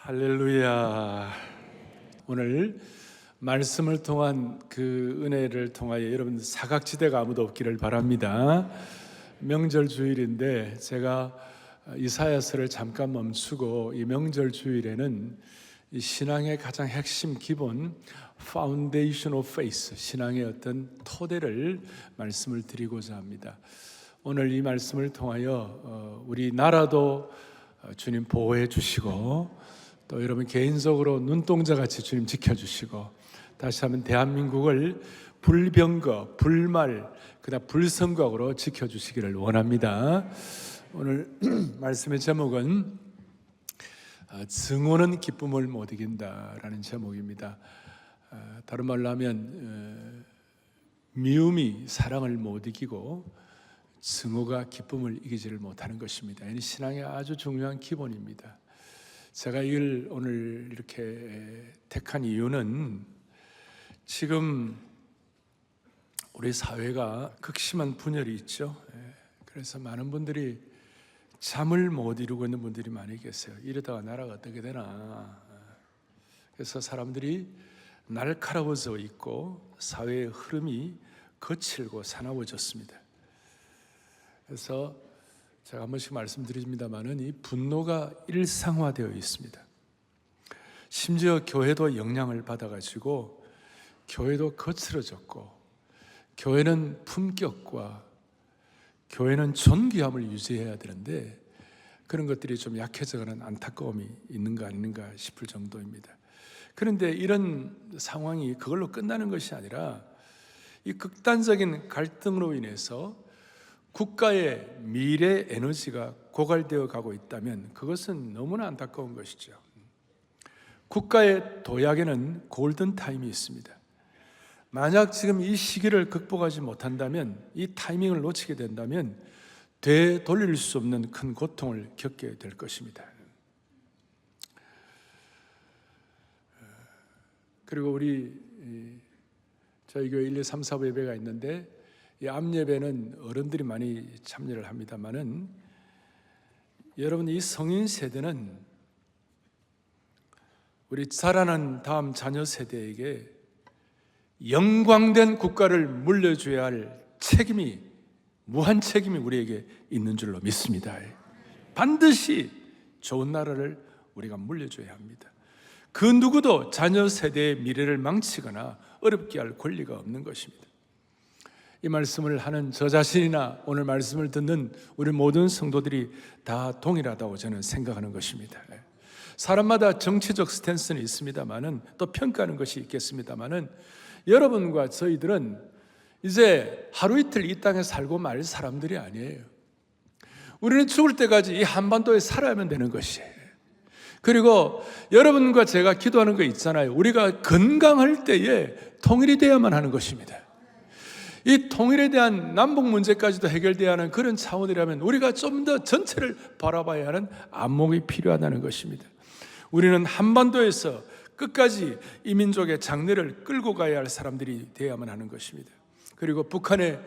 할렐루야. 오늘 말씀을 통한 그 은혜를 통하여 여러분 사각지대가 아무도 없기를 바랍니다. 명절 주일인데 제가 이사야서를 잠깐 멈추고 이 명절 주일에는 이 신앙의 가장 핵심 기본 Foundation of Faith, 신앙의 어떤 토대를 말씀을 드리고자 합니다. 오늘 이 말씀을 통하여 우리 나라도 주님 보호해 주시고 또 여러분 개인적으로 눈동자같이 주님 지켜주시고 다시 한번 대한민국을 불병거, 불말, 그다음 불성각으로 지켜주시기를 원합니다. 오늘 말씀의 제목은 증오는 기쁨을 못 이긴다라는 제목입니다. 다른 말로 하면 미움이 사랑을 못 이기고 증오가 기쁨을 이기지를 못하는 것입니다. 이 신앙의 아주 중요한 기본입니다. 제가 이걸 오늘 이렇게 택한 이유는 지금 우리 사회가 극심한 분열이 있죠. 그래서 많은 분들이 잠을 못 이루고 있는 분들이 많이 계세요. 이러다가 나라가 어떻게 되나. 그래서 사람들이 날카로워져 있고 사회의 흐름이 거칠고 사나워졌습니다. 그래서 제가 한 번씩 말씀드립니다만은 이 분노가 일상화되어 있습니다. 심지어 교회도 영향을 받아가지고 교회도 거칠어졌고 교회는 품격과 교회는 존귀함을 유지해야 되는데 그런 것들이 좀 약해져가는 안타까움이 있는가 아닌가 싶을 정도입니다. 그런데 이런 상황이 그걸로 끝나는 것이 아니라 이 극단적인 갈등으로 인해서 국가의 미래 에너지가 고갈되어 가고 있다면 그것은 너무나 안타까운 것이죠. 국가의 도약에는 골든타임이 있습니다. 만약 지금 이 시기를 극복하지 못한다면, 이 타이밍을 놓치게 된다면 되돌릴 수 없는 큰 고통을 겪게 될 것입니다. 그리고 우리 저희 교회 1, 2, 3, 4부 예배가 있는데 이 암예배는 어른들이 많이 참여를 합니다만은 여러분 이 성인 세대는 우리 자라는 다음 자녀 세대에게 영광된 국가를 물려줘야 할 책임이 무한 책임이 우리에게 있는 줄로 믿습니다. 반드시 좋은 나라를 우리가 물려줘야 합니다. 그 누구도 자녀 세대의 미래를 망치거나 어렵게 할 권리가 없는 것입니다. 이 말씀을 하는 저 자신이나 오늘 말씀을 듣는 우리 모든 성도들이 다 동일하다고 저는 생각하는 것입니다. 사람마다 정치적 스탠스는 있습니다만은 또 평가하는 것이 있겠습니다만은 여러분과 저희들은 이제 하루 이틀 이 땅에 살고 말 사람들이 아니에요. 우리는 죽을 때까지 이 한반도에 살아야만 되는 것이에요. 그리고 여러분과 제가 기도하는 거 있잖아요. 우리가 건강할 때에 통일이 되어야만 하는 것입니다. 이 통일에 대한 남북 문제까지도 해결돼야 하는 그런 차원이라면 우리가 좀 더 전체를 바라봐야 하는 안목이 필요하다는 것입니다. 우리는 한반도에서 끝까지 이 민족의 장래를 끌고 가야 할 사람들이 되어야만 하는 것입니다. 그리고 북한의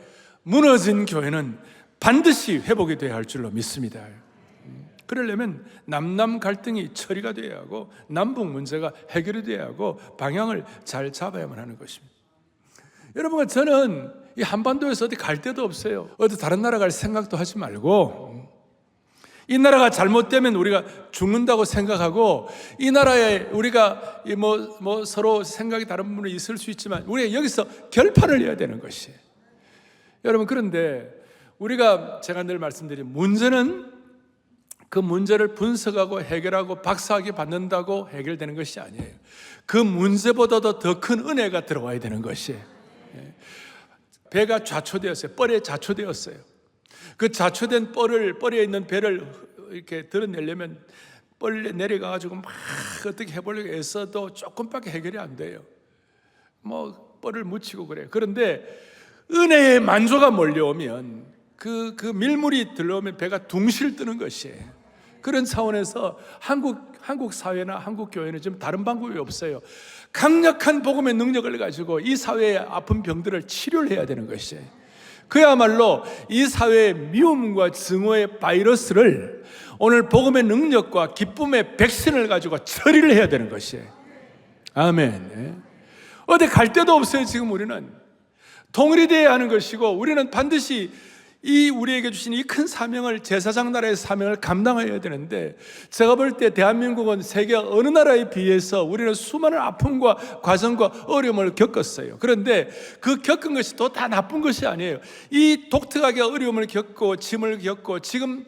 무너진 교회는 반드시 회복이 되어야 할 줄로 믿습니다. 그러려면 남남 갈등이 처리가 되어야 하고 남북 문제가 해결이 되어야 하고 방향을 잘 잡아야만 하는 것입니다. 여러분과 저는 이 한반도에서 어디 갈 데도 없어요. 어디 다른 나라 갈 생각도 하지 말고 이 나라가 잘못되면 우리가 죽는다고 생각하고 이 나라에 우리가 서로 생각이 다른 부분이 있을 수 있지만 우리가 여기서 결판을 내야 되는 것이에요. 여러분 그런데 우리가 제가 늘 말씀드린 문제는 그 문제를 분석하고 해결하고 박사학위 받는다고 해결되는 것이 아니에요. 그 문제보다도 더 큰 은혜가 들어와야 되는 것이에요. 배가 좌초되었어요. 뻘에 좌초되었어요. 그 좌초된 뻘에 있는 배를 이렇게 드러내려면 뻘에 내려가가지고 막 어떻게 해보려고 애써도 조금밖에 해결이 안 돼요. 뻘을 묻히고 그래요. 그런데 은혜의 만조가 몰려오면 그 밀물이 들어오면 배가 둥실 뜨는 것이에요. 그런 차원에서 한국 사회나 한국 교회는 지금 다른 방법이 없어요. 강력한 복음의 능력을 가지고 이 사회의 아픈 병들을 치료를 해야 되는 것이에요. 그야말로 이 사회의 미움과 증오의 바이러스를 오늘 복음의 능력과 기쁨의 백신을 가지고 처리를 해야 되는 것이에요. 아멘. 어디 갈 데도 없어요. 지금 우리는 통일되어야 하는 것이고, 우리는 반드시 이 우리에게 주신 이 큰 사명을, 제사장 나라의 사명을 감당해야 되는데, 제가 볼 때 대한민국은 세계 어느 나라에 비해서 우리는 수많은 아픔과 과정과 어려움을 겪었어요. 그런데 그 겪은 것이 또 다 나쁜 것이 아니에요. 이 독특하게 어려움을 겪고 짐을 겪고, 지금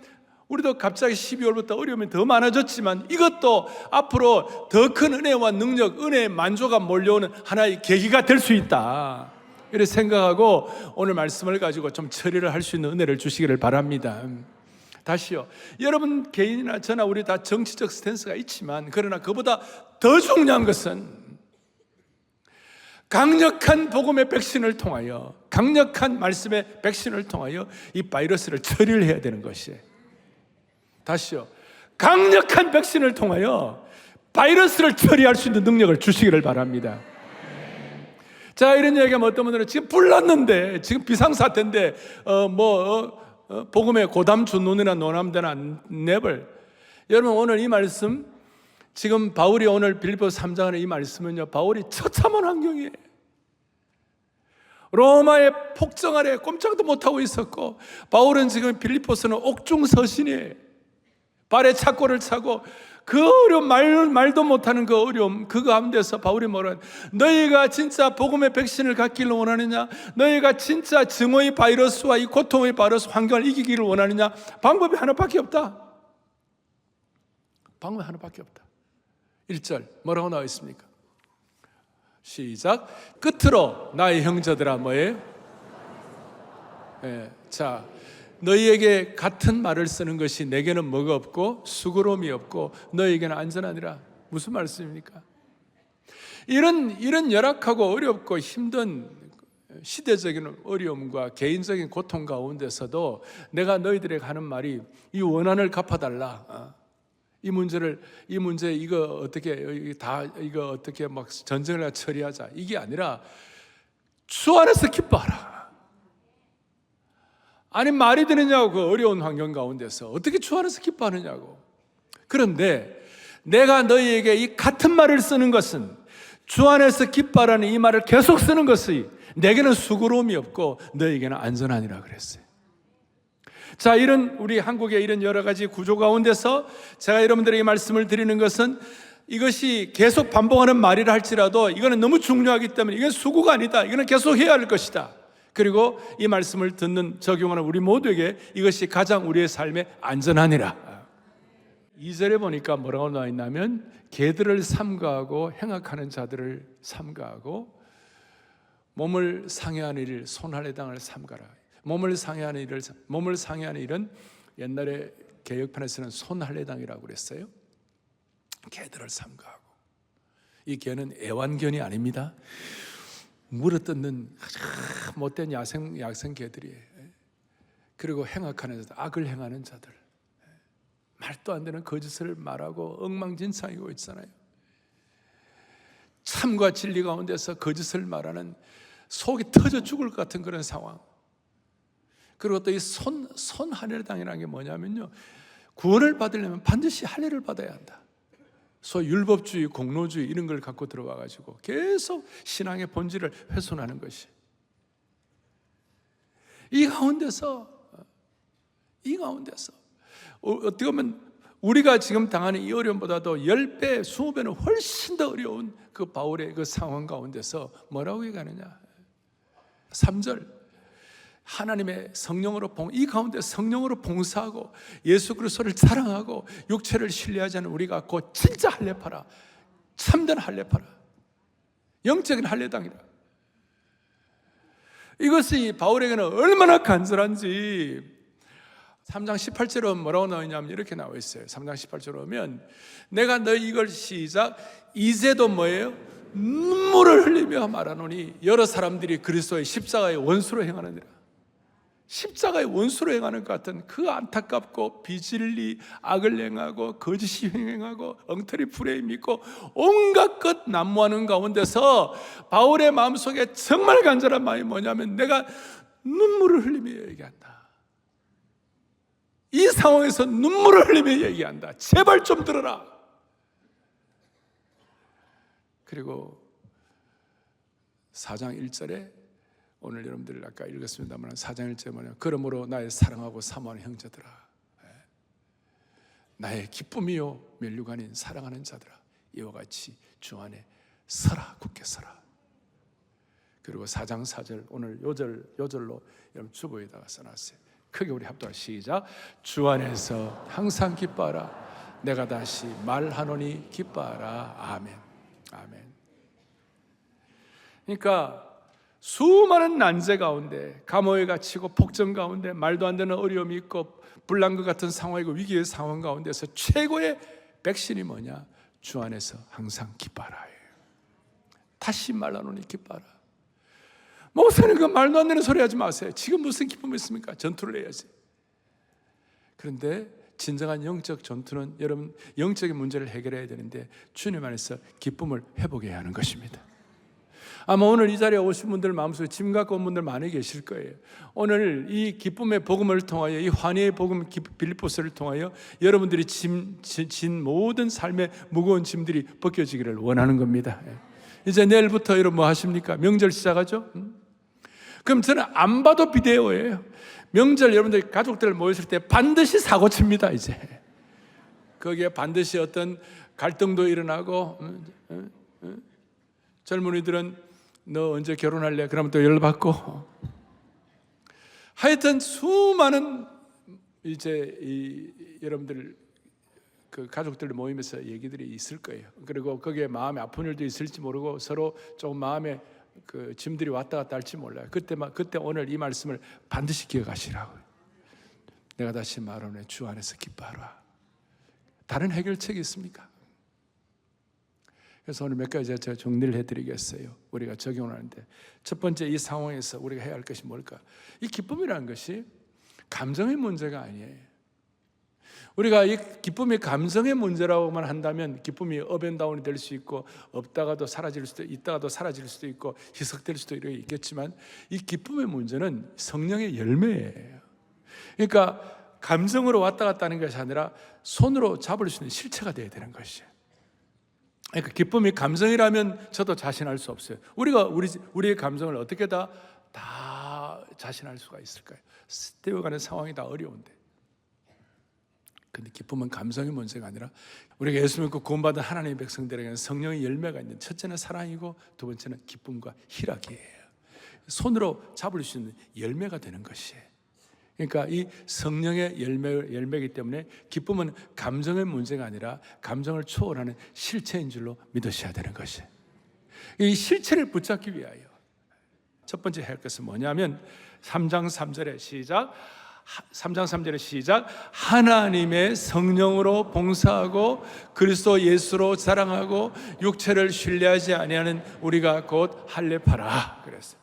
우리도 갑자기 12월부터 어려움이 더 많아졌지만, 이것도 앞으로 더 큰 은혜와 능력, 은혜의 만조가 몰려오는 하나의 계기가 될 수 있다, 이렇게 생각하고 오늘 말씀을 가지고 좀 처리를 할 수 있는 은혜를 주시기를 바랍니다. 다시요, 여러분 개인이나 저나 우리 다 정치적 스탠스가 있지만, 그러나 그보다 더 중요한 것은 강력한 복음의 백신을 통하여, 강력한 말씀의 백신을 통하여 이 바이러스를 처리를 해야 되는 것이에요. 다시요, 강력한 백신을 통하여 바이러스를 처리할 수 있는 능력을 주시기를 바랍니다. 자, 이런 얘기하면 어떤 분들은 지금 불났는데, 지금 비상사태인데 복음의 고담 준논이나 논함대나 냅을. 여러분, 오늘 이 말씀, 지금 바울이 오늘 빌립보서 3장 안에 이 말씀은요, 바울이 처참한 환경이에요. 로마의 폭정 아래 꼼짝도 못하고 있었고, 바울은 지금 빌립보서는 옥중서신이에요. 발에 착고를 차고 그 어려움, 말도 못하는 그 어려움, 그 가운데서 바울이 뭐라, 너희가 진짜 복음의 백신을 갖기를 원하느냐? 너희가 진짜 증오의 바이러스와 이 고통의 바이러스 환경을 이기기를 원하느냐? 방법이 하나밖에 없다. 방법이 하나밖에 없다. 1절 뭐라고 나와 있습니까? 시작. 끝으로 나의 형제들아 뭐예요? 자, 너희에게 같은 말을 쓰는 것이 내게는 뭐가 없고 수고로움이 없고 너희에게는 안전하니라. 무슨 말씀입니까? 이런 열악하고 어렵고 힘든 시대적인 어려움과 개인적인 고통 가운데서도 내가 너희들에게 하는 말이, 이 원한을 갚아달라. 이 문제 이거 어떻게 막 전쟁을 처리하자, 이게 아니라 주 안에서 기뻐하라. 아니, 말이 되느냐고. 그 어려운 환경 가운데서 어떻게 주 안에서 기뻐하느냐고. 그런데 내가 너희에게 이 같은 말을 쓰는 것은, 주 안에서 기뻐하라는 이 말을 계속 쓰는 것이 내게는 수고로움이 없고 너희에게는 안전하니라 그랬어요. 자, 이런 우리 한국의 이런 여러 가지 구조 가운데서 제가 여러분들에게 말씀을 드리는 것은, 이것이 계속 반복하는 말이라 할지라도 이거는 너무 중요하기 때문에 이건 수고가 아니다. 이거는 계속 해야 할 것이다. 그리고 이 말씀을 듣는, 적용하는 우리 모두에게 이것이 가장 우리의 삶에 안전하니라. 2절에 보니까 뭐라고 나와 있냐면, 개들을 삼가하고 행악하는 자들을 삼가하고 몸을 상해하는 일, 손할례당을 삼가라. 몸을 상해하는 일은 옛날에 개혁판에서는 손할례당이라고 그랬어요. 개들을 삼가하고, 이 개는 애완견이 아닙니다. 물어뜯는 못된 야생 개들이에요. 그리고 행악하는 자들, 악을 행하는 자들, 말도 안 되는 거짓을 말하고 엉망진창이고 있잖아요. 참과 진리 가운데서 거짓을 말하는, 속이 터져 죽을 것 같은 그런 상황. 그리고 또 이 손할례당이라는 게 뭐냐면요, 구원을 받으려면 반드시 할례를 받아야 한다. 소위 율법주의, 공로주의 이런 걸 갖고 들어와 가지고 계속 신앙의 본질을 훼손하는 것이, 이 가운데서 어떻게 보면 우리가 지금 당하는 이 어려움보다도 10배, 20배는 훨씬 더 어려운 그 바울의 그 상황 가운데서 뭐라고 얘기하느냐. 3절, 하나님의 성령으로 이 가운데 성령으로 봉사하고 예수 그리스도를 사랑하고 육체를 신뢰하지 않는 우리가 곧 진짜 할례파라. 참된 할례파라. 영적인 할례당이라. 이것이 바울에게는 얼마나 간절한지 3장 18절에 뭐라고 나오냐면 이렇게 나와 있어요. 3장 18절에 보면, 내가 너희 이걸 시작, 이제도 뭐예요? 눈물을 흘리며 말하노니 여러 사람들이 그리스도의 십자가의 원수로 행하느니라. 십자가의 원수로 행하는 것 같은 그 안타깝고 비진리, 악을 행하고 거짓이 행하고 엉터리 프레임 믿고 온갖 것 난무하는 가운데서 바울의 마음속에 정말 간절한 마음이 뭐냐면, 내가 눈물을 흘리며 얘기한다. 이 상황에서 눈물을 흘리며 얘기한다. 제발 좀 들어라. 그리고 4장 1절에 오늘 여러분들 아까 읽었습니다만 4장 1절에 뭐냐, 그러므로 나의 사랑하고 사모하는 형제들아, 나의 기쁨이요 면류관인 사랑하는 자들아, 이와 같이 주 안에 서라, 굳게 서라. 그리고 4장 4절 오늘 요절로 여러분 주보에다가 써놨어요. 크게 우리 합독하 시작. 주 안에서 항상 기뻐하라. 내가 다시 말하노니 기뻐하라. 아멘. 아멘. 그러니까 수많은 난제 가운데, 감옥에 갇히고 폭정 가운데, 말도 안 되는 어려움이 있고 불난것 같은 상황이고 위기의 상황 가운데서 최고의 백신이 뭐냐? 주 안에서 항상 기뻐하라. 다시 말하노니 기뻐하라. 목사님 그 말도 안 되는 소리 하지 마세요. 지금 무슨 기쁨이 있습니까? 전투를 해야지. 그런데 진정한 영적 전투는 여러분 영적인 문제를 해결해야 되는데 주님 안에서 기쁨을 회복해야 하는 것입니다. 아마 오늘 이 자리에 오신 분들 마음속에 짐 갖고 온 분들 많이 계실 거예요. 오늘 이 기쁨의 복음을 통하여, 이 환희의 복음 빌립보서를 통하여 여러분들이 진 모든 삶의 무거운 짐들이 벗겨지기를 원하는 겁니다. 이제 내일부터 여러분 뭐 하십니까? 명절 시작하죠? 그럼 저는 안 봐도 비데오예요. 명절 여러분들 가족들 모였을 때 반드시 사고 칩니다. 이제 거기에 반드시 어떤 갈등도 일어나고, 젊은이들은 너 언제 결혼할래? 그러면 또 열받고, 하여튼 수많은 이제 여러분들 그 가족들 모임에서 얘기들이 있을 거예요. 그리고 거기에 마음에 아픈 일도 있을지 모르고 서로 조금 마음에 그 짐들이 왔다 갔다 할지 몰라요. 그때 오늘 이 말씀을 반드시 기억하시라고요. 내가 다시 말하노니 주 안에서 기뻐하라. 다른 해결책이 있습니까? 그래서 오늘 몇 가지 제가 정리를 해드리겠어요. 우리가 적용을 하는데 첫 번째, 이 상황에서 우리가 해야 할 것이 뭘까? 이 기쁨이라는 것이 감정의 문제가 아니에요. 우리가 이 기쁨이 감성의 문제라고만 한다면 기쁨이 업앤다운이 될 수 있고, 없다가도 사라질 수도, 있다가도 사라질 수도 있고, 희석될 수도 있겠지만, 이 기쁨의 문제는 성령의 열매예요. 그러니까 감정으로 왔다 갔다 하는 것이 아니라 손으로 잡을 수 있는 실체가 되어야 되는 것이에요. 그러니까 기쁨이 감성이라면 저도 자신할 수 없어요. 우리의 감정을 어떻게 다 자신할 수가 있을까요? 뛰어가는 상황이 다 어려운데. 근데 기쁨은 감성의 문제가 아니라 우리가 예수 믿고 구원받은 하나님의 백성들에게는 성령의 열매가 있는, 첫째는 사랑이고 두 번째는 기쁨과 희락이에요. 손으로 잡을 수 있는 열매가 되는 것이에요. 그러니까 이 성령의 열매이기 때문에 기쁨은 감정의 문제가 아니라 감정을 초월하는 실체인 줄로 믿으셔야 되는 것이에요. 이 실체를 붙잡기 위하여 첫 번째 해야 할 것은 뭐냐면 3장 3절에 시작. 3장 3절의 시작. 하나님의 성령으로 봉사하고 그리스도 예수로 자랑하고 육체를 신뢰하지 아니하는 우리가 곧 할례파라 그랬어요.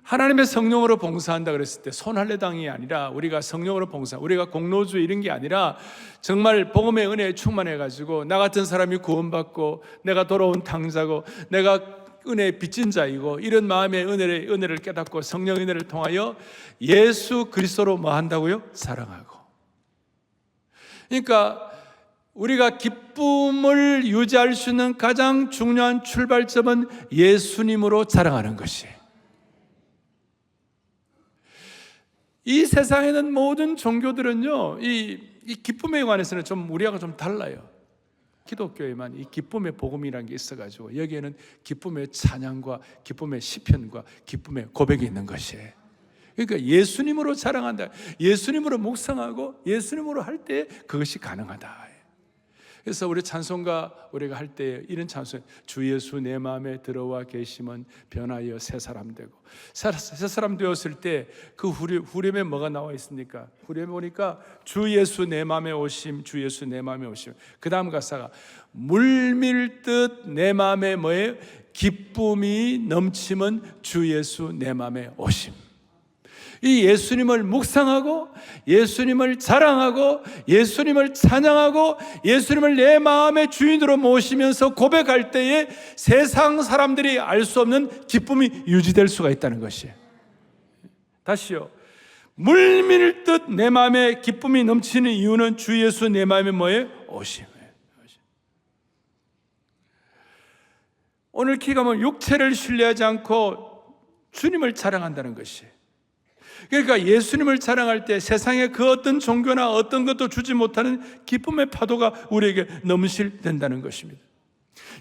하나님의 성령으로 봉사한다 그랬을 때 손할례당이 아니라 우리가 성령으로 우리가 공로주의 이런 게 아니라 정말 복음의 은혜에 충만해가지고 나 같은 사람이 구원받고 내가 돌아온 탕자고 내가 은혜의 빚진 자이고 이런 마음의 은혜를 깨닫고 성령의 은혜를 통하여 예수 그리스도로 뭐 한다고요? 사랑하고. 그러니까 우리가 기쁨을 유지할 수 있는 가장 중요한 출발점은 예수님으로 자랑하는 것이에요. 이 세상에는 모든 종교들은요, 이 기쁨에 관해서는 우리하고 좀 달라요. 기독교에만 이 기쁨의 복음이라는 게 있어가지고 여기에는 기쁨의 찬양과 기쁨의 시편과 기쁨의 고백이 있는 것이에요. 그러니까 예수님으로 자랑한다, 예수님으로 묵상하고 예수님으로 할 때 그것이 가능하다. 그래서 우리 찬송가 우리가 할 때 이런 찬송, 주 예수 내 마음에 들어와 계시면 변하여 새 사람 되고, 새 사람 되었을 때 그 후렴에 뭐가 나와 있습니까? 후렴에 보니까 주 예수 내 마음에 오심, 주 예수 내 마음에 오심. 그 다음 가사가 물밀듯 내 마음에 뭐예요? 기쁨이 넘치면 주 예수 내 마음에 오심. 이 예수님을 묵상하고 예수님을 자랑하고 예수님을 찬양하고 예수님을 내 마음의 주인으로 모시면서 고백할 때에 세상 사람들이 알 수 없는 기쁨이 유지될 수가 있다는 것이에요. 다시요. 물밀듯 내 마음에 기쁨이 넘치는 이유는 주 예수 내 마음에 뭐예요? 오심. 오늘 기가 뭐 육체를 신뢰하지 않고 주님을 자랑한다는 것이, 그러니까 예수님을 자랑할 때 세상에 그 어떤 종교나 어떤 것도 주지 못하는 기쁨의 파도가 우리에게 넘실된다는 것입니다.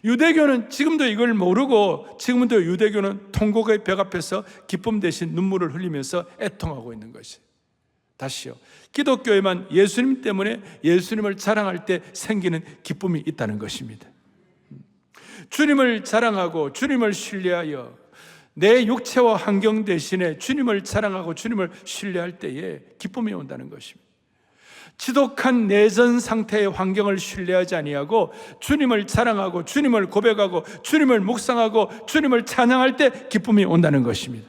유대교는 지금도 이걸 모르고 지금도 유대교는 통곡의 벽 앞에서 기쁨 대신 눈물을 흘리면서 애통하고 있는 것이, 다시요, 기독교에만 예수님 때문에 예수님을 자랑할 때 생기는 기쁨이 있다는 것입니다. 주님을 자랑하고 주님을 신뢰하여 내 육체와 환경 대신에 주님을 자랑하고 주님을 신뢰할 때에 기쁨이 온다는 것입니다. 지독한 내전 상태의 환경을 신뢰하지 아니하고 주님을 자랑하고 주님을 고백하고 주님을 묵상하고 주님을 찬양할 때 기쁨이 온다는 것입니다.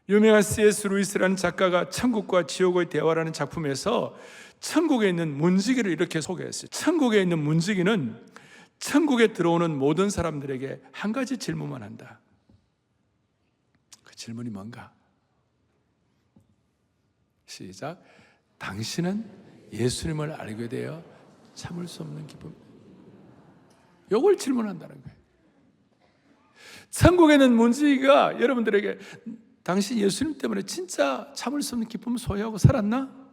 유명한 C.S. 루이스라는 작가가 천국과 지옥의 대화라는 작품에서 천국에 있는 문지기를 이렇게 소개했어요. 천국에 있는 문지기는 천국에 들어오는 모든 사람들에게 한 가지 질문만 한다. 그 질문이 뭔가? 시작. 당신은 예수님을 알게 되어 참을 수 없는 기쁨. 이걸 질문한다는 거예요. 천국에는 문지기가 여러분들에게 당신 예수님 때문에 진짜 참을 수 없는 기쁨을 소유하고 살았나?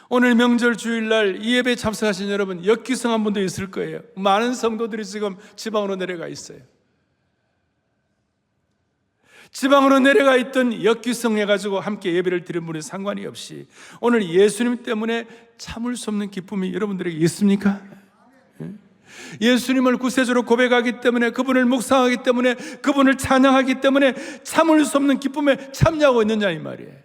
오늘 명절 주일날 이 예배에 참석하신 여러분, 역기성한 분도 있을 거예요. 많은 성도들이 지금 지방으로 내려가 있어요. 지방으로 내려가 있던 역기성해가지고 함께 예배를 드린 분이 상관이 없이 오늘 예수님 때문에 참을 수 없는 기쁨이 여러분들에게 있습니까? 예수님을 구세주로 고백하기 때문에, 그분을 묵상하기 때문에, 그분을 찬양하기 때문에 참을 수 없는 기쁨에 참여하고 있느냐 이 말이에요.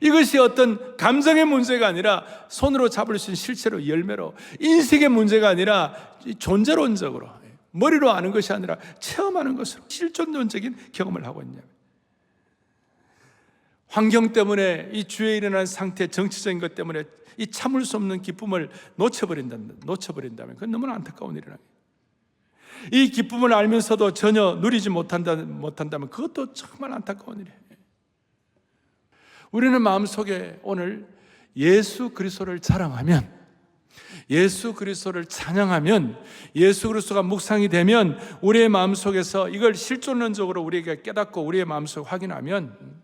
이것이 어떤 감정의 문제가 아니라 손으로 잡을 수 있는 실체로 열매로, 인식의 문제가 아니라 존재론적으로 머리로 아는 것이 아니라 체험하는 것으로 실존론적인 경험을 하고 있냐. 환경 때문에 이 주위에 일어난 상태, 정치적인 것 때문에 이 참을 수 없는 기쁨을 놓쳐버린다면 그건 너무나 안타까운 일이라. 이 기쁨을 알면서도 전혀 누리지 못한다면 그것도 정말 안타까운 일이에요. 우리는 마음속에 오늘 예수 그리스도를 자랑하면, 예수 그리스도를 찬양하면, 예수 그리스도가 묵상이 되면 우리의 마음속에서 이걸 실존론적으로 우리에게 깨닫고 우리의 마음속에 확인하면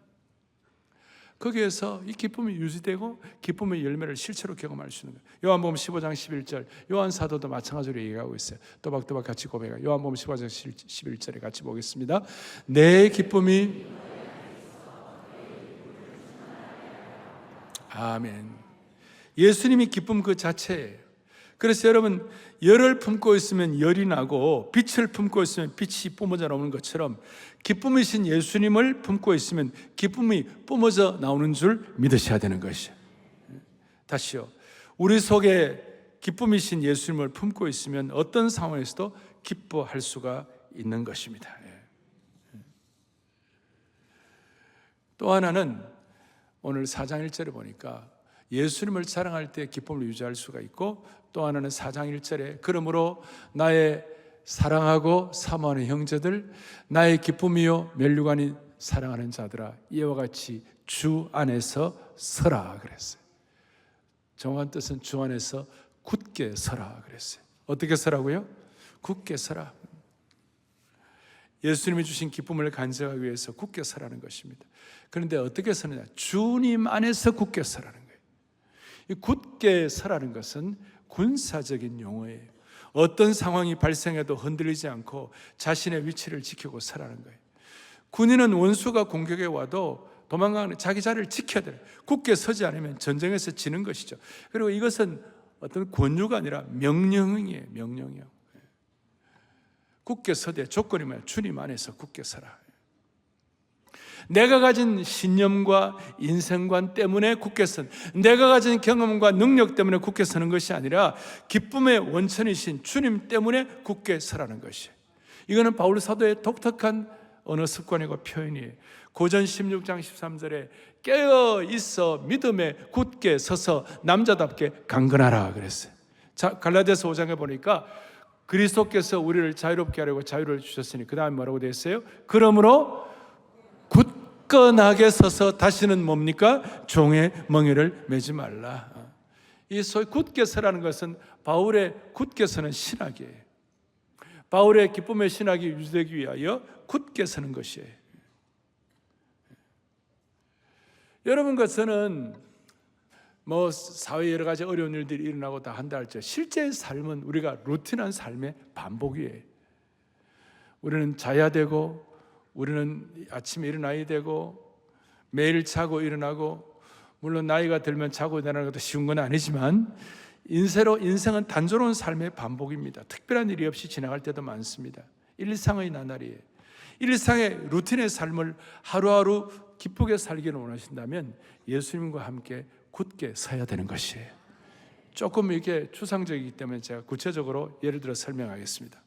거기에서 이 기쁨이 유지되고 기쁨의 열매를 실체로 경험할 수 있는 거예요. 요한복음 15장 11절, 요한 사도도 마찬가지로 얘기하고 있어요. 또박또박 같이 고백해요. 요한복음 15장 11절에 같이 보겠습니다. 내 기쁨이, 아멘. 예수님이 기쁨 그 자체예요. 그래서 여러분, 열을 품고 있으면 열이 나고 빛을 품고 있으면 빛이 뿜어져 나오는 것처럼 기쁨이신 예수님을 품고 있으면 기쁨이 뿜어져 나오는 줄 믿으셔야 되는 것이에요. 다시요, 우리 속에 기쁨이신 예수님을 품고 있으면 어떤 상황에서도 기뻐할 수가 있는 것입니다. 또 하나는 오늘 4장 1절에 보니까 예수님을 자랑할 때 기쁨을 유지할 수가 있고, 또 하나는 4장 1절에 그러므로 나의 사랑하고 사모하는 형제들, 나의 기쁨이요 면류관이 사랑하는 자들아, 이와 같이 주 안에서 서라 그랬어요. 정확한 뜻은 주 안에서 굳게 서라 그랬어요. 어떻게 서라고요? 굳게 서라. 예수님이 주신 기쁨을 간직하기 위해서 굳게 서라는 것입니다. 그런데 어떻게 서느냐? 주님 안에서 굳게 서라는 거예요. 이 굳게 서라는 것은 군사적인 용어예요. 어떤 상황이 발생해도 흔들리지 않고 자신의 위치를 지키고 서라는 거예요. 군인은 원수가 공격해 와도 도망가는 자기 자리를 지켜야 돼요. 굳게 서지 않으면 전쟁에서 지는 것이죠. 그리고 이것은 어떤 권유가 아니라 명령이에요. 명령이요. 굳게 서되 조건이 뭐야? 주님 안에서 굳게 서라. 내가 가진 신념과 인생관 때문에 굳게 선, 내가 가진 경험과 능력 때문에 굳게 서는 것이 아니라 기쁨의 원천이신 주님 때문에 굳게 서라는 것이에요. 이거는 바울 사도의 독특한 언어 습관이고 표현이에요. 고전 16장 13절에 깨어 있어 믿음에 굳게 서서 남자답게 강건하라 그랬어요. 자, 갈라디아서 5장에 보니까 그리스도께서 우리를 자유롭게 하려고 자유를 주셨으니 그 다음에 뭐라고 되어 있어요? 그러므로 굳건하게 서서 다시는 뭡니까? 종의 멍에를 매지 말라. 이 소위 굳게 서라는 것은 바울의 굳게 서는 신학이에요. 바울의 기쁨의 신학이 유지되기 위하여 굳게 서는 것이에요. 여러분과 저는 사회에 여러 가지 어려운 일들이 일어나고 다 한다 할지 실제 삶은 우리가 루틴한 삶의 반복이에요. 우리는 자야 되고, 우리는 아침에 일어나야 되고, 매일 자고 일어나고, 물론 나이가 들면 자고 일어나는 것도 쉬운 건 아니지만 인생은 단조로운 삶의 반복입니다. 특별한 일이 없이 지나갈 때도 많습니다. 일상의 나날이에요. 일상의 루틴의 삶을 하루하루 기쁘게 살기를 원하신다면 예수님과 함께 굳게 서야 되는 것이에요. 조금 이게 추상적이기 때문에 제가 구체적으로 예를 들어 설명하겠습니다.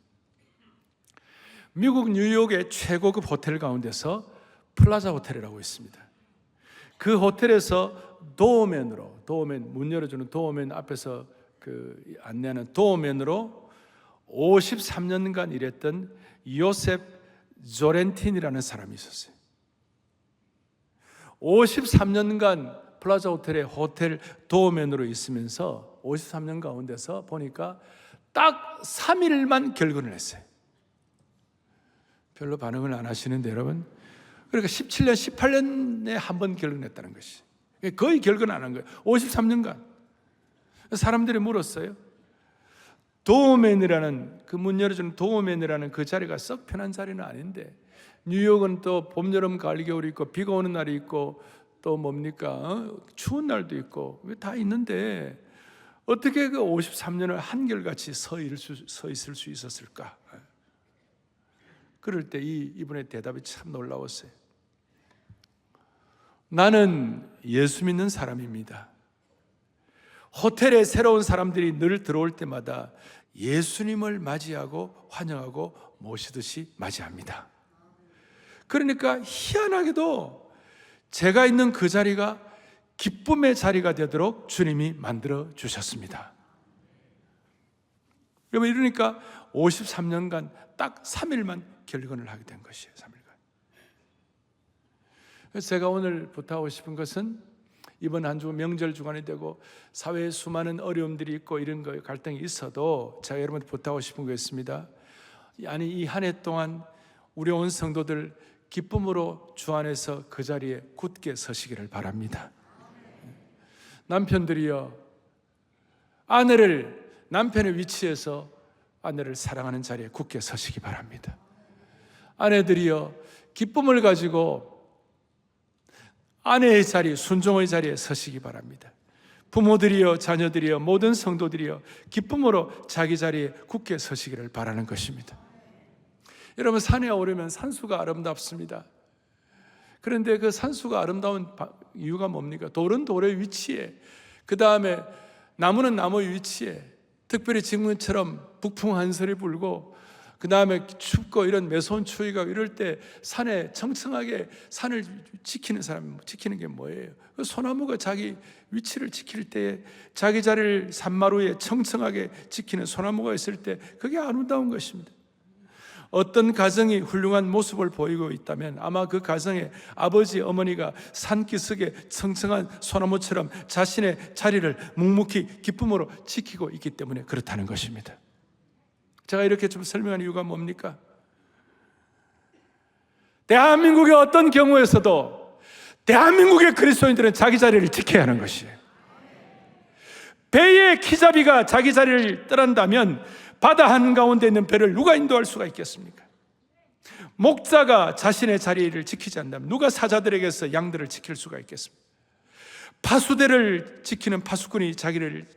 미국 뉴욕의 최고급 호텔 가운데서 플라자 호텔이라고 있습니다. 그 호텔에서 도어맨 문 열어주는 도어맨 앞에서 그 안내하는 도어맨으로 53년간 일했던 요셉 조렌틴이라는 사람이 있었어요. 53년간 플라자 호텔의 호텔 도어맨으로 있으면서 53년 가운데서 보니까 딱 3일만 결근을 했어요. 별로 반응을 안 하시는데 여러분, 그러니까 17년, 18년에 한 번 결근했다는 것이 거의 결근 안 한 거예요. 53년간. 사람들이 물었어요. 도어맨이라는 그 문 열어주는 도어맨이라는 그 자리가 썩 편한 자리는 아닌데 뉴욕은 또 봄, 여름, 가을, 겨울이 있고 비가 오는 날이 있고 또 뭡니까? 추운 날도 있고 다 있는데 어떻게 그 53년을 한결같이 서 있을 수 있었을까? 그럴 때 이분의 대답이 참 놀라웠어요. 나는 예수 믿는 사람입니다. 호텔에 새로운 사람들이 늘 들어올 때마다 예수님을 맞이하고 환영하고 모시듯이 맞이합니다. 그러니까 희한하게도 제가 있는 그 자리가 기쁨의 자리가 되도록 주님이 만들어 주셨습니다. 여러분, 이러니까 53년간 딱 3일만 결근을 하게 된 것이에요. 3일간. 그래서 제가 오늘 부탁하고 싶은 것은 이번 한 주 명절 주간이 되고 사회에 수많은 어려움들이 있고 이런 거 갈등이 있어도 제가 여러분한테 부탁하고 싶은 거 있습니다. 아니, 이 한 해 동안 우리 온 성도들 기쁨으로 주 안에서 그 자리에 굳게 서시기를 바랍니다. 남편들이여, 남편의 위치에서 아내를 사랑하는 자리에 굳게 서시기 바랍니다. 아내들이여, 기쁨을 가지고 아내의 자리, 순종의 자리에 서시기 바랍니다. 부모들이여, 자녀들이여, 모든 성도들이여, 기쁨으로 자기 자리에 굳게 서시기를 바라는 것입니다. 여러분, 산에 오르면 산수가 아름답습니다. 그런데 그 산수가 아름다운 이유가 뭡니까? 돌은 돌의 위치에, 그 다음에 나무는 나무의 위치에, 특별히 지금처럼 북풍 한설이 불고 그 다음에 춥고 이런 매서운 추위가 이럴 때 산에 청청하게 산을 지키는 게 뭐예요? 그 소나무가 자기 위치를 지킬 때에 자기 자리를 산마루에 청청하게 지키는 소나무가 있을 때 그게 아름다운 것입니다. 어떤 가정이 훌륭한 모습을 보이고 있다면 아마 그 가정의 아버지, 어머니가 산기슭에 청청한 소나무처럼 자신의 자리를 묵묵히 기쁨으로 지키고 있기 때문에 그렇다는 것입니다. 제가 이렇게 좀 설명한 이유가 뭡니까? 대한민국의 어떤 경우에서도 대한민국의 그리스도인들은 자기 자리를 지켜야 하는 것이에요. 배의 키잡이가 자기 자리를 떠난다면 바다 한가운데 있는 배를 누가 인도할 수가 있겠습니까? 목자가 자신의 자리를 지키지 않는다면 누가 사자들에게서 양들을 지킬 수가 있겠습니까? 파수대를 지키는 파수꾼이 자기를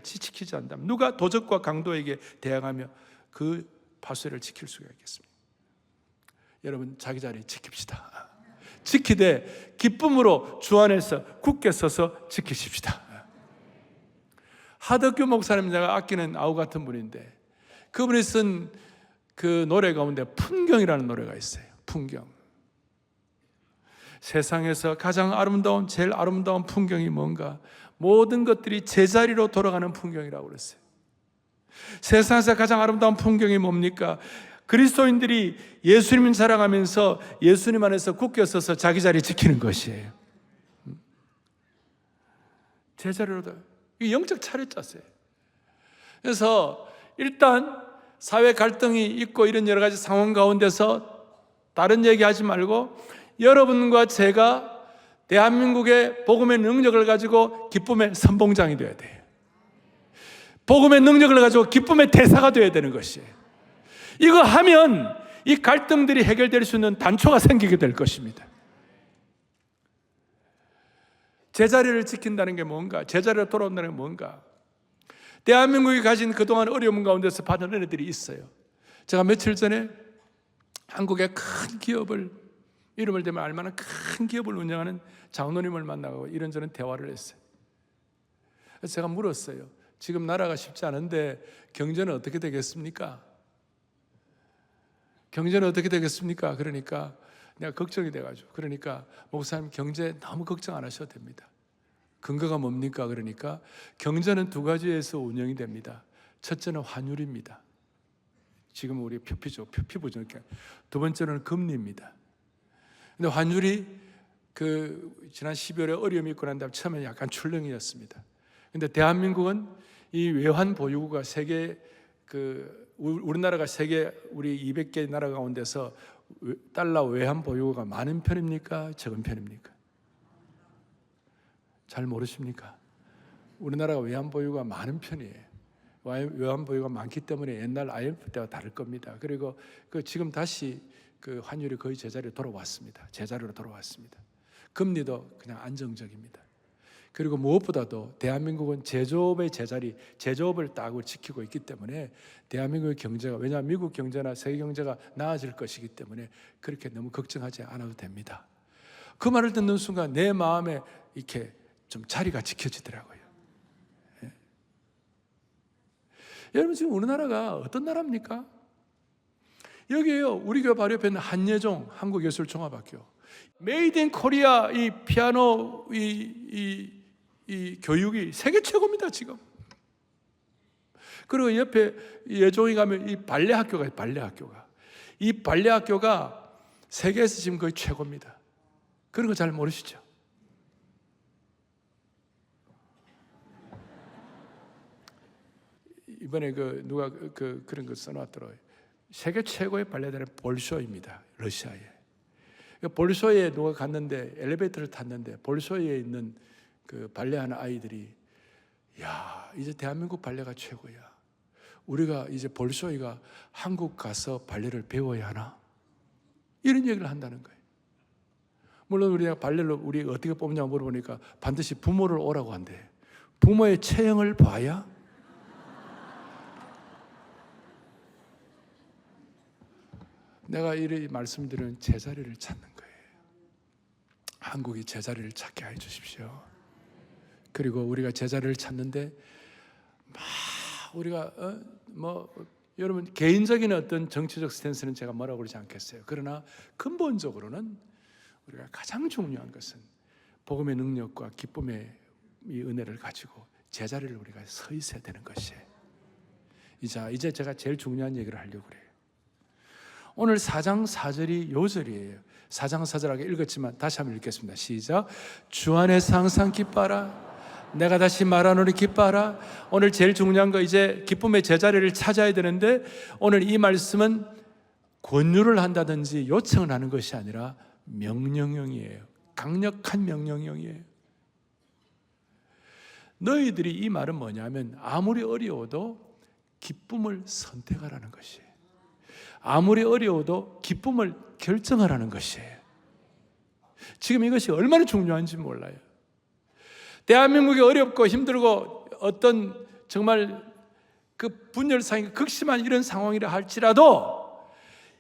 지키지 않는다면 누가 도적과 강도에게 대항하며 그 파수대를 지킬 수가 있겠습니까? 여러분, 자기 자리 지킵시다. 지키되 기쁨으로 주 안에서 굳게 서서 지키십시다. 하덕규 목사님, 제가 아끼는 아우 같은 분인데 그분이 쓴 그 노래 가운데 풍경이라는 노래가 있어요. 풍경. 세상에서 가장 아름다운, 제일 아름다운 풍경이 뭔가? 모든 것들이 제자리로 돌아가는 풍경이라고 그랬어요. 세상에서 가장 아름다운 풍경이 뭡니까? 그리스도인들이 예수님을 사랑하면서 예수님 안에서 굳게 서서 자기 자리 지키는 것이에요. 제자리로다. 이게 영적 차례자세요. 그래서 일단 사회 갈등이 있고 이런 여러 가지 상황 가운데서 다른 얘기하지 말고 여러분과 제가 대한민국의 복음의 능력을 가지고 기쁨의 선봉장이 되어야 돼요. 복음의 능력을 가지고 기쁨의 대사가 되어야 되는 것이에요. 이거 하면 이 갈등들이 해결될 수 있는 단초가 생기게 될 것입니다. 제자리를 지킨다는 게 뭔가? 제자리로 돌아온다는 게 뭔가? 대한민국이 가진 그동안 어려움 가운데서 받은 은혜들이 있어요. 제가 며칠 전에 한국의 큰 기업을, 이름을 대면 알만한 큰 기업을 운영하는 장로님을 만나고 이런저런 대화를 했어요. 그래서 제가 물었어요. 지금 나라가 쉽지 않은데 경제는 어떻게 되겠습니까? 경제는 어떻게 되겠습니까? 그러니까 내가 걱정이 돼가지고, 그러니까 목사님 경제 너무 걱정 안 하셔도 됩니다. 근거가 뭡니까? 그러니까 경제는 두 가지에서 운영이 됩니다. 첫째는 환율입니다. 지금 우리 표피죠. 표피부죠. 두 번째는 금리입니다. 근데 환율이 지난 12월에 어려움이 있고 난 다음에 처음에 약간 출렁이었습니다. 근데 대한민국은 이 외환 보유고가 세계 우리나라가 세계 우리 200개 나라 가운데서 달러 외환 보유고가 많은 편입니까? 적은 편입니까? 잘 모르십니까? 우리나라가 외환 보유고가 많은 편이에요. 외환 보유고가 많기 때문에 옛날 IMF 때와 다를 겁니다. 그리고 지금 다시 환율이 거의 제자리로 돌아왔습니다. 제자리로 돌아왔습니다. 금리도 그냥 안정적입니다. 그리고 무엇보다도 대한민국은 제조업의 제자리, 제조업을 딱 지키고 있기 때문에 대한민국의 경제가, 왜냐하면 미국 경제나 세계 경제가 나아질 것이기 때문에 그렇게 너무 걱정하지 않아도 됩니다. 그 말을 듣는 순간 내 마음에 이렇게 좀 자리가 지켜지더라고요. 예. 여러분 지금 우리나라가 어떤 나라입니까? 여기에요. 우리 교회 바로 옆에 있는 한예종 한국예술종합학교, 메이드 인 코리아 이 피아노 이 교육이 세계 최고입니다 지금. 그리고 옆에 예종이 가면 이 발레 학교가 이 발레 학교가 세계에서 지금 거의 최고입니다. 그런 거 잘 모르시죠? 이번에 누가 그런 거 써놨더라고요. 세계 최고의 발레단은 볼쇼이입니다. 러시아에. 볼쇼이에 누가 갔는데 엘리베이터를 탔는데 볼쇼이에 있는 발레하는 아이들이, 야, 이제 대한민국 발레가 최고야. 우리가 이제 볼쇼이가 한국 가서 발레를 배워야 하나? 이런 얘기를 한다는 거예요. 물론 우리가 발레를 우리 어떻게 뽑냐고 물어보니까 반드시 부모를 오라고 한대. 부모의 체형을 봐야. 내가 이렇게 말씀드리는 제자리를 찾는 거예요. 한국이 제자리를 찾게 해 주십시오. 그리고 우리가 제자리를 찾는데 막 우리가 여러분 개인적인 어떤 정치적 스탠스는 제가 뭐라고 그러지 않겠어요. 그러나 근본적으로는 우리가 가장 중요한 것은 복음의 능력과 기쁨의 이 은혜를 가지고 제자리를 우리가 서 있어야 되는 것이에요. 이제 제가 제일 중요한 얘기를 하려고 그래요. 오늘 4장 4절이 요절이에요. 4장 4절하게 읽었지만 다시 한번 읽겠습니다. 시작. 주 안에서 항상 기뻐하라. 내가 다시 말하노니 기뻐하라. 오늘 제일 중요한 거 이제 기쁨의 제자리를 찾아야 되는데 오늘 이 말씀은 권유를 한다든지 요청을 하는 것이 아니라 명령형이에요. 강력한 명령형이에요. 너희들이, 이 말은 뭐냐면 아무리 어려워도 기쁨을 선택하라는 것이에요. 아무리 어려워도 기쁨을 결정하라는 것이에요. 지금 이것이 얼마나 중요한지 몰라요. 대한민국이 어렵고 힘들고 어떤 정말 분열상이 극심한 이런 상황이라 할지라도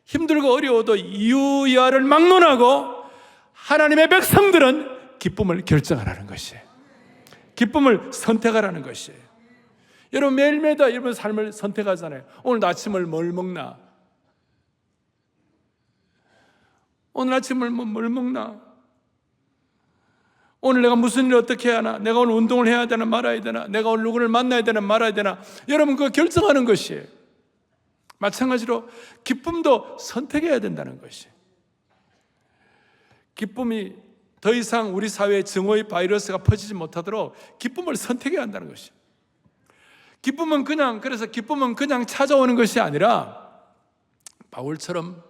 힘들고 어려워도 이유야를 막론하고 하나님의 백성들은 기쁨을 결정하라는 것이에요. 기쁨을 선택하라는 것이에요. 여러분 매일매일 여러분 삶을 선택하잖아요. 오늘 아침을 뭘 먹나? 오늘 아침을 뭘 먹나? 오늘 내가 무슨 일을 어떻게 해야 하나? 내가 오늘 운동을 해야 되나 말아야 되나? 내가 오늘 누구를 만나야 되나 말아야 되나? 여러분 그거 결정하는 것이에요. 마찬가지로 기쁨도 선택해야 된다는 것이. 기쁨이 더 이상 우리 사회에 증오의 바이러스가 퍼지지 못하도록 기쁨을 선택해야 한다는 것이. 그래서 기쁨은 그냥 찾아오는 것이 아니라 바울처럼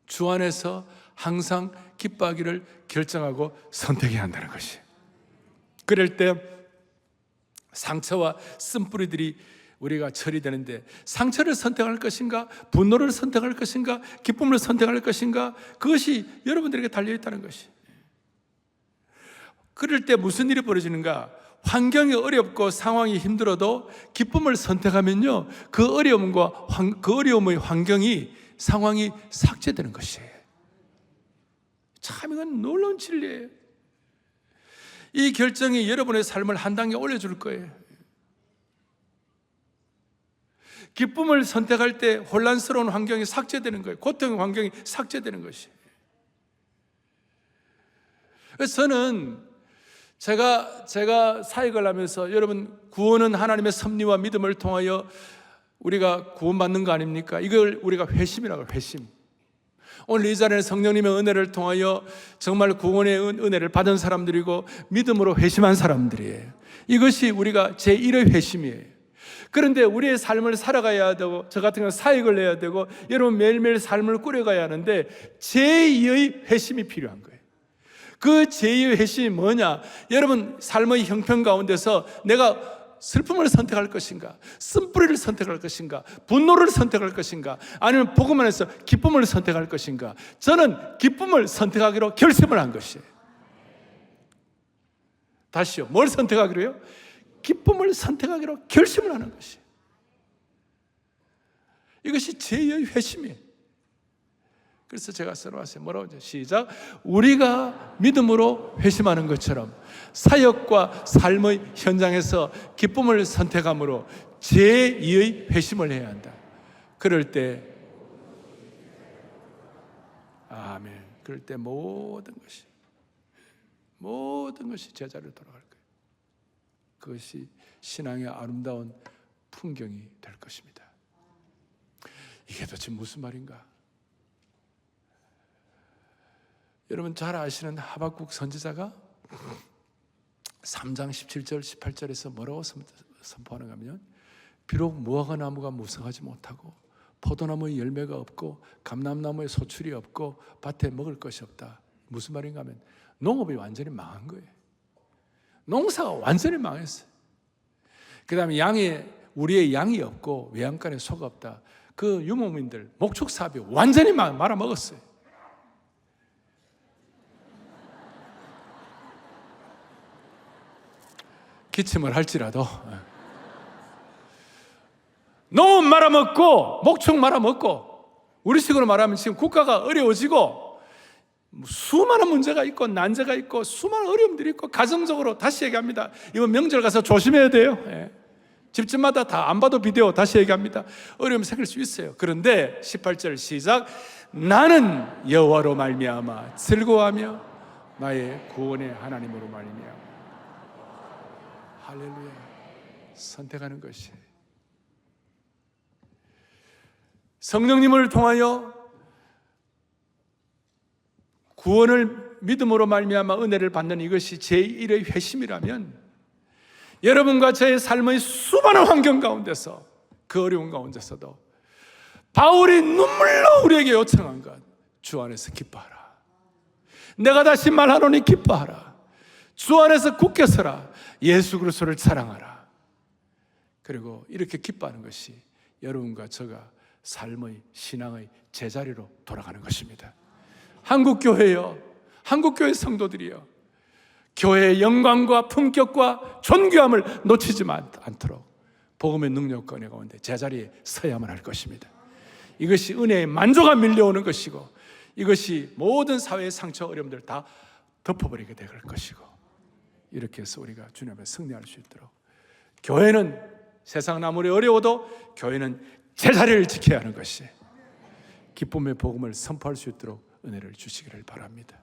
주 안에서 항상 기뻐하기를 결정하고 선택해야 한다는 것이. 그럴 때 상처와 쓴뿌리들이 우리가 처리되는데, 상처를 선택할 것인가, 분노를 선택할 것인가, 기쁨을 선택할 것인가, 그것이 여러분들에게 달려있다는 것이. 그럴 때 무슨 일이 벌어지는가? 환경이 어렵고 상황이 힘들어도 기쁨을 선택하면요, 그 어려움의 환경이, 상황이 삭제되는 것이에요. 참 이건 놀라운 진리예요. 이 결정이 여러분의 삶을 한 단계 올려줄 거예요. 기쁨을 선택할 때 혼란스러운 환경이 삭제되는 거예요. 고통의 환경이 삭제되는 것이. 그래서 저는 제가 사역을 하면서, 여러분, 구원은 하나님의 섭리와 믿음을 통하여 우리가 구원받는 거 아닙니까? 이걸 우리가 회심이라고 해요. 회심. 오늘 이 자리에 성령님의 은혜를 통하여 정말 구원의 은혜를 받은 사람들이고 믿음으로 회심한 사람들이에요. 이것이 우리가 제1의 회심이에요. 그런데 우리의 삶을 살아가야 되고, 저 같은 경우는 사역을 해야 되고, 여러분 매일매일 삶을 꾸려가야 하는데 제2의 회심이 필요한 거예요. 그 제2의 회심이 뭐냐? 여러분 삶의 형편 가운데서 내가 슬픔을 선택할 것인가, 쓴뿌리를 선택할 것인가, 분노를 선택할 것인가, 아니면 복음 안에서 기쁨을 선택할 것인가. 저는 기쁨을 선택하기로 결심을 한 것이에요. 다시요, 뭘 선택하기로요? 기쁨을 선택하기로 결심을 하는 것이에요. 이것이 제2의 회심이에요. 그래서 제가 써놓았어요. 뭐라고 하죠? 시작. 우리가 믿음으로 회심하는 것처럼 사역과 삶의 현장에서 기쁨을 선택함으로 제2의 회심을 해야 한다. 그럴 때, 아멘, 그럴 때 모든 것이 제자리로 돌아갈 거예요. 그것이 신앙의 아름다운 풍경이 될 것입니다. 이게 도대체 무슨 말인가? 여러분 잘 아시는 하박국 선지자가 3장 17절 18절에서 뭐라고 선포하는가 하면, 비록 무화과 나무가 무성하지 못하고 포도나무의 열매가 없고 감람나무의 소출이 없고 밭에 먹을 것이 없다. 무슨 말인가 하면 농업이 완전히 망한 거예요. 농사가 완전히 망했어요. 그 다음에 우리의 양이 없고 외양간에 소가 없다. 그 유목민들 목축 사업이 완전히 말아먹었어요. 기침을 할지라도 농업 말아먹고 목축 말아먹고, 우리식으로 말하면 지금 국가가 어려워지고 수많은 문제가 있고 난제가 있고 수많은 어려움들이 있고, 가정적으로 다시 얘기합니다. 이번 명절 가서 조심해야 돼요. 집집마다 다 안 봐도 비디오, 다시 얘기합니다. 어려움이 생길 수 있어요. 그런데 18절 시작. 나는 여호와로 말미암아 즐거워하며 나의 구원의 하나님으로 말미암아. 할렐루야. 선택하는 것이, 성령님을 통하여 구원을 믿음으로 말미암아 은혜를 받는 이것이 제1의 회심이라면, 여러분과 저의 삶의 수많은 환경 가운데서, 그 어려운 가운데서도 바울이 눈물로 우리에게 요청한 것, 주 안에서 기뻐하라. 내가 다시 말하노니 기뻐하라. 주 안에서 굳게 서라. 예수 그리스도를 사랑하라. 그리고 이렇게 기뻐하는 것이 여러분과 저가 삶의, 신앙의 제자리로 돌아가는 것입니다. 한국교회요, 한국교회 성도들이요, 교회의 영광과 품격과 존귀함을 놓치지 않도록 복음의 능력과 은혜 가운데 제자리에 서야만 할 것입니다. 이것이 은혜의 만조가 밀려오는 것이고, 이것이 모든 사회의 상처, 어려움들을 다 덮어버리게 될 것이고, 이렇게 해서 우리가 주님 앞에 승리할 수 있도록, 교회는 세상은 아무리 어려워도 교회는 제자리를 지켜야 하는 것이, 기쁨의 복음을 선포할 수 있도록 은혜를 주시기를 바랍니다.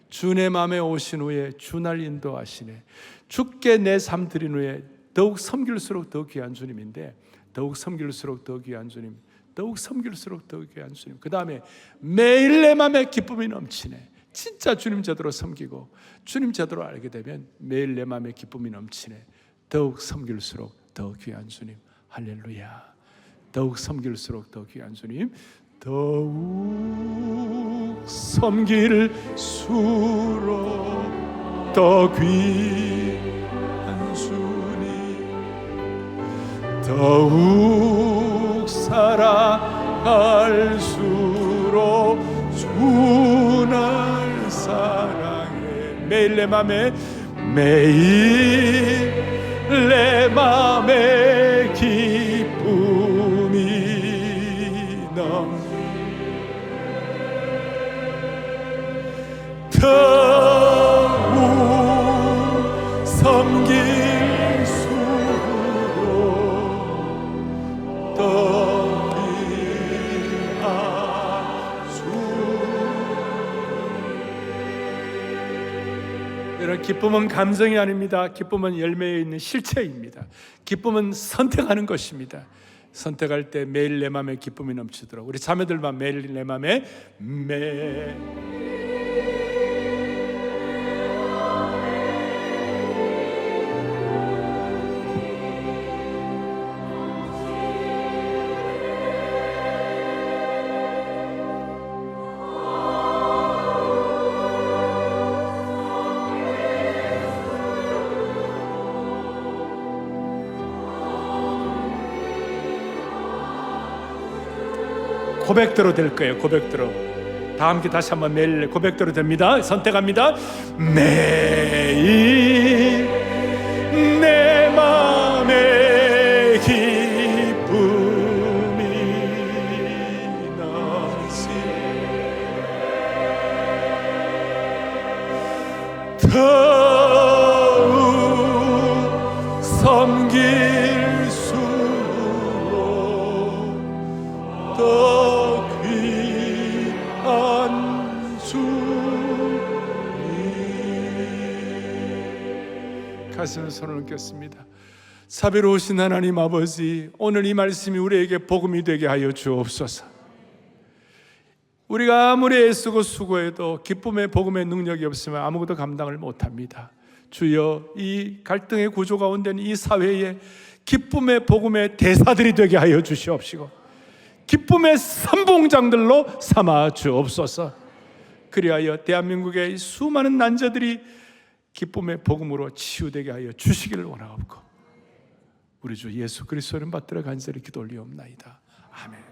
주 내 맘에 오신 후에 주 날 인도하시네. 주께 내 삶 드린 후에 더욱 섬길수록 더 귀한 주님인데, 더욱 섬길수록 더 귀한 주님, 더욱 섬길수록 더 귀한 주님. 그 다음에 매일 내 마음에 기쁨이 넘치네. 진짜 주님 제대로 섬기고 주님 제대로 알게 되면 매일 내 마음에 기쁨이 넘치네. 더욱 섬길수록 더 귀한 주님. 할렐루야. 더욱 섬길수록 더 귀한 주님, 더욱 섬길수록 더 귀한 주님, 더욱 사랑할수록 주 날 사랑해. 매일 내 맘에, 매일 내 맘에 기쁨이 더욱 섬길수록 더 귀한 주. 여러분, 기쁨은 감정이 아닙니다. 기쁨은 열매에 있는 실체입니다. 기쁨은 선택하는 것입니다. 선택할 때 매일 내 맘에 기쁨이 넘치도록 우리 자매들만 매일 내 맘에 고백대로 될 거예요. 고백대로. 다 함께 다시 한번 매일 고백대로 됩니다. 선택합니다. 매일 내 맘에 기쁨이 넘치네. 더욱 섬길수록 더 가슴에 손을 얹겠습니다. 자비로우신 하나님 아버지, 오늘 이 말씀이 우리에게 복음이 되게 하여 주옵소서. 우리가 아무리 애쓰고 수고해도 기쁨의 복음의 능력이 없으면 아무것도 감당을 못합니다. 주여, 이 갈등의 구조 가운데 있는 이 사회에 기쁨의 복음의 대사들이 되게 하여 주시옵시고 기쁨의 선봉장들로 삼아 주옵소서. 그리하여 대한민국의 수많은 난자들이 기쁨의 복음으로 치유되게 하여 주시기를 원하옵고 우리 주 예수 그리스도를 받들어 간절히 기도 올리옵나이다. 아멘.